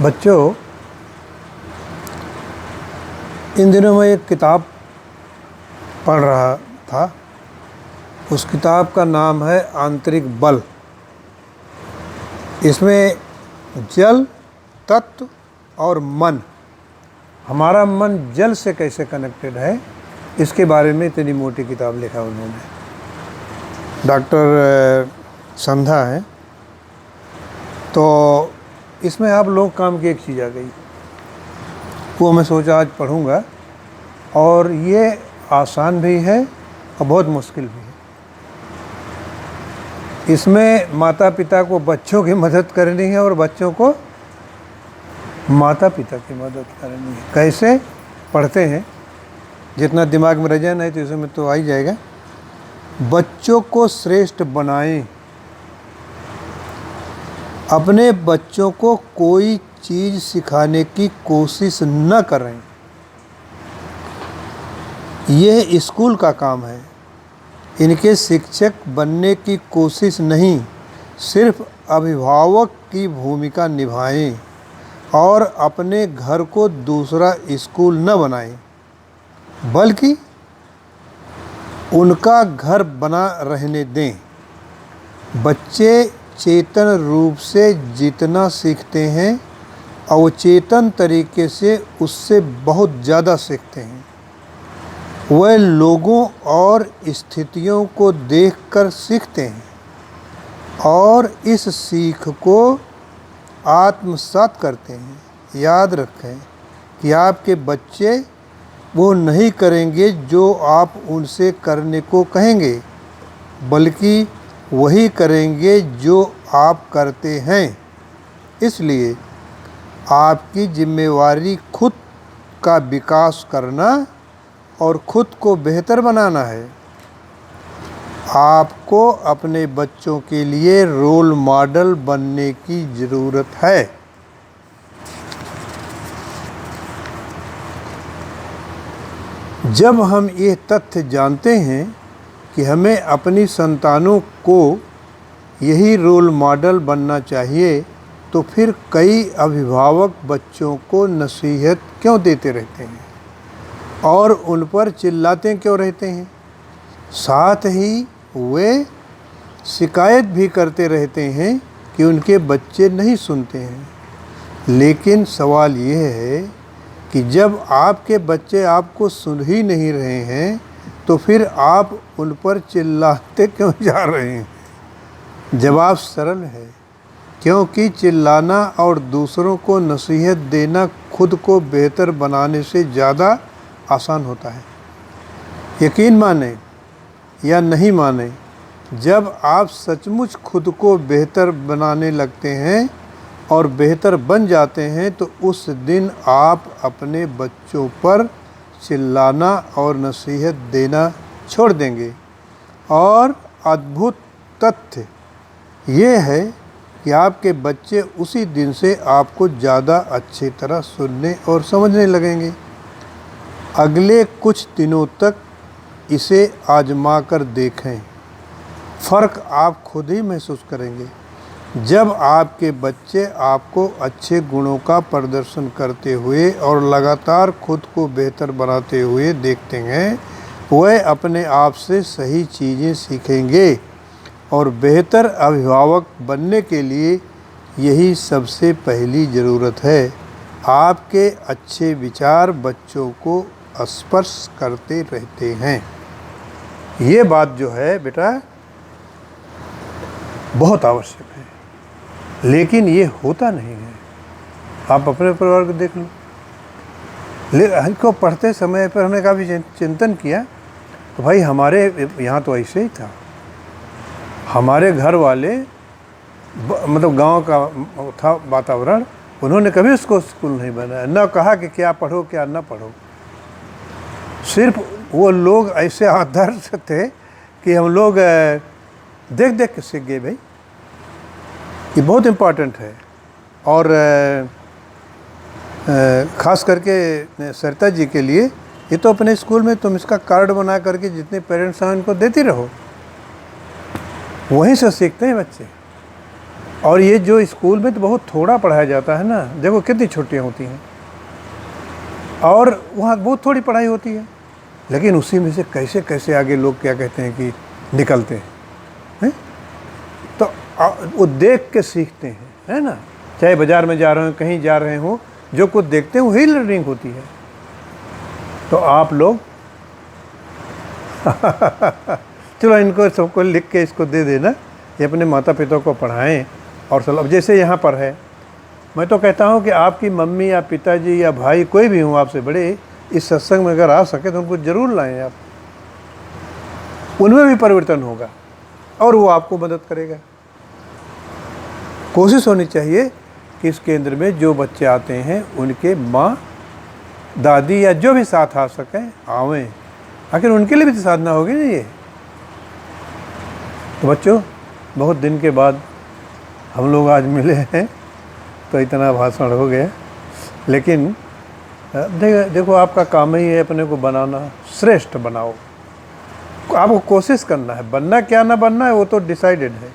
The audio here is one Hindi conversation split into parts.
बच्चों, इन दिनों मैं एक किताब पढ़ रहा था। उस किताब का नाम है आंतरिक बल। इसमें जल, तत्व और मन, हमारा मन जल से कैसे कनेक्टेड है, इसके बारे में इतनी मोटी किताब लिखा उन्होंने। डॉक्टर संधा है। तो इसमें आप लोग काम की एक चीज़ आ गई, वो मैं सोचा आज पढ़ूंगा। और ये आसान भी है और बहुत मुश्किल भी है। इसमें माता पिता को बच्चों की मदद करनी है और बच्चों को माता पिता की मदद करनी है। कैसे पढ़ते हैं, जितना दिमाग में रह जाए, नहीं तो इसमें तो आ ही जाएगा। बच्चों को श्रेष्ठ बनाएं। अपने बच्चों को कोई चीज़ सिखाने की कोशिश न करें। यह स्कूल का काम है। इनके शिक्षक बनने की कोशिश नहीं, सिर्फ अभिभावक की भूमिका निभाएं और अपने घर को दूसरा स्कूल न बनाएं, बल्कि उनका घर बना रहने दें। बच्चे चेतन रूप से जितना सीखते हैं, अवचेतन तरीके से उससे बहुत ज़्यादा सीखते हैं। वह लोगों और स्थितियों को देखकर सीखते हैं और इस सीख को आत्मसात करते हैं। याद रखें कि आपके बच्चे वो नहीं करेंगे जो आप उनसे करने को कहेंगे, बल्कि वही करेंगे जो आप करते हैं। इसलिए आपकी जिम्मेवारी खुद का विकास करना और खुद को बेहतर बनाना है। आपको अपने बच्चों के लिए रोल मॉडल बनने की ज़रूरत है। जब हम ये तथ्य जानते हैं कि हमें अपनी संतानों को यही रोल मॉडल बनना चाहिए, तो फिर कई अभिभावक बच्चों को नसीहत क्यों देते रहते हैं और उन पर चिल्लाते क्यों रहते हैं। साथ ही वे शिकायत भी करते रहते हैं कि उनके बच्चे नहीं सुनते हैं। लेकिन सवाल यह है कि जब आपके बच्चे आपको सुन ही नहीं रहे हैं, तो फिर आप उन पर चिल्लाते क्यों जा रहे हैं। जवाब सरल है, क्योंकि चिल्लाना और दूसरों को नसीहत देना खुद को बेहतर बनाने से ज़्यादा आसान होता है। यकीन माने या नहीं माने, जब आप सचमुच खुद को बेहतर बनाने लगते हैं और बेहतर बन जाते हैं, तो उस दिन आप अपने बच्चों पर चिल्लाना और नसीहत देना छोड़ देंगे। और अद्भुत तथ्य ये है कि आपके बच्चे उसी दिन से आपको ज़्यादा अच्छी तरह सुनने और समझने लगेंगे। अगले कुछ दिनों तक इसे आजमा कर देखें। फ़र्क आप खुद ही महसूस करेंगे। जब आपके बच्चे आपको अच्छे गुणों का प्रदर्शन करते हुए और लगातार खुद को बेहतर बनाते हुए देखते हैं, वह अपने आप से सही चीज़ें सीखेंगे। और बेहतर अभिभावक बनने के लिए यही सबसे पहली ज़रूरत है। आपके अच्छे विचार बच्चों को स्पर्श करते रहते हैं। ये बात जो है बेटा बहुत आवश्यक है, लेकिन ये होता नहीं है। आप अपने परिवार को देख लो। हमको पढ़ते समय पर हमने काफ़ी चिंतन किया, तो भाई हमारे यहाँ तो ऐसे ही था। हमारे घर वाले मतलब गांव का था वातावरण, उन्होंने कभी उसको स्कूल नहीं बनाया, न कहा कि क्या पढ़ो क्या न पढ़ो। सिर्फ वो लोग ऐसे आदर्श थे कि हम लोग देख देख के सीख गए। भाई ये बहुत इम्पॉर्टेंट है। और ख़ास करके सरिता जी के लिए, ये तो अपने स्कूल में तुम इसका कार्ड बना करके जितने पेरेंट्स हैं उनको देती रहो, वहीं से सीखते हैं बच्चे। और ये जो स्कूल में तो बहुत थोड़ा पढ़ाया जाता है ना, देखो कितनी छुट्टियाँ होती हैं और वहाँ बहुत थोड़ी पढ़ाई होती है, लेकिन उसी में से कैसे कैसे आगे लोग क्या कहते हैं कि निकलते हैं। तो वो देख के सीखते हैं, है ना। चाहे बाज़ार में जा रहे हो, कहीं जा रहे हो, जो कुछ देखते हैं वही लर्निंग होती है। तो आप लोग चलो इनको सबको लिख के इसको दे देना, ये अपने माता पिता को पढ़ाएं। और चलो अब जैसे यहाँ पर है, मैं तो कहता हूँ कि आपकी मम्मी या पिताजी या भाई कोई भी हो आपसे बड़े, इस सत्संग में अगर आ सके तो उनको ज़रूर लाएं आप, उनमें भी परिवर्तन होगा और वो आपको मदद करेगा। कोशिश होनी चाहिए कि इस केंद्र में जो बच्चे आते हैं उनके माँ दादी या जो भी साथ आ सकें आवें, आखिर उनके लिए भी तो साधना होगी ना ये। तो बच्चों, बहुत दिन के बाद हम लोग आज मिले हैं, तो इतना भाषण हो गया, लेकिन देखो आपका काम ही है अपने को बनाना, श्रेष्ठ बनाओ। आपको कोशिश करना है, बनना क्या ना बनना है वो तो डिसाइडेड है।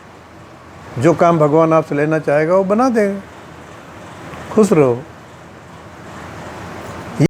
जो काम भगवान आपसे लेना चाहेगा वो बना देगा। खुश रहो।